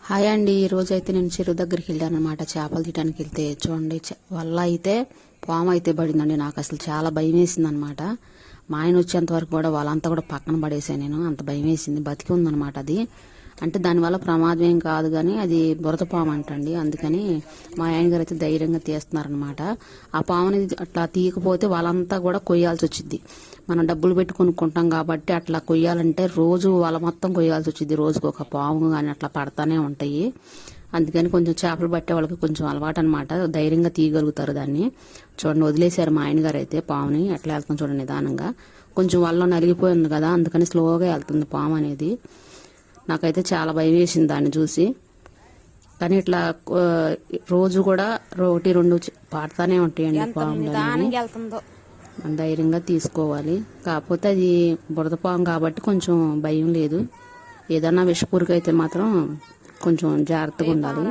Hi అండి. ఈ రోజు అయితే నేను చెరువు దగ్గరికి వెళ్ళాను అనమాట. చేపలు తీయడానికి వెళ్తే చూడండి వల్ల అయితే పాము అయితే పడిందండి. నాకు అసలు చాలా భయం వేసింది అనమాట. మా ఆయన వచ్చేంత వరకు కూడా వాళ్ళంతా కూడా పక్కన పడేసాను. నేను అంత భయం వేసింది. బతికి ఉందనమాట అది. అంటే దానివల్ల ప్రమాదం ఏం కాదు కానీ అది బురద పాము అంటండి. అందుకని మా ఆయన గారు అయితే ధైర్యంగా తీస్తున్నారనమాట. ఆ పాముని అట్లా తీయకపోతే వాళ్ళంతా కూడా కొయ్యాల్సి వచ్చింది. మనం డబ్బులు పెట్టి కొనుక్కుంటాం కాబట్టి అట్లా కొయ్యాలంటే రోజు వాళ్ళ మొత్తం కొయ్యాల్సి వచ్చింది. రోజుకు ఒక పాము కానీ అట్లా పడతానే ఉంటాయి. అందుకని కొంచెం చేపలు పట్టే వాళ్ళకి కొంచెం అలవాటు అనమాట. ధైర్యంగా తీయగలుగుతారు దాన్ని. చూడండి వదిలేశారు మా ఆయన గారు అయితే పాముని. ఎట్లా వెళ్తాం చూడండి నిదానంగా. కొంచెం వాళ్ళలో నలిగిపోయింది కదా, అందుకని స్లోగా వెళ్తుంది పాము అనేది. నాకైతే చాలా భయం వేసింది దాన్ని చూసి. కానీ ఇట్లా రోజు కూడా ఒకటి రెండు పాడుతూనే ఉంటాయండి పాములు అనేవి. ధైర్యంగా తీసుకోవాలి. కాకపోతే అది బురద పాము కాబట్టి కొంచెం భయం లేదు. ఏదన్నా విషపూరిక అయితే మాత్రం కొంచెం జాగ్రత్తగా ఉండాలి.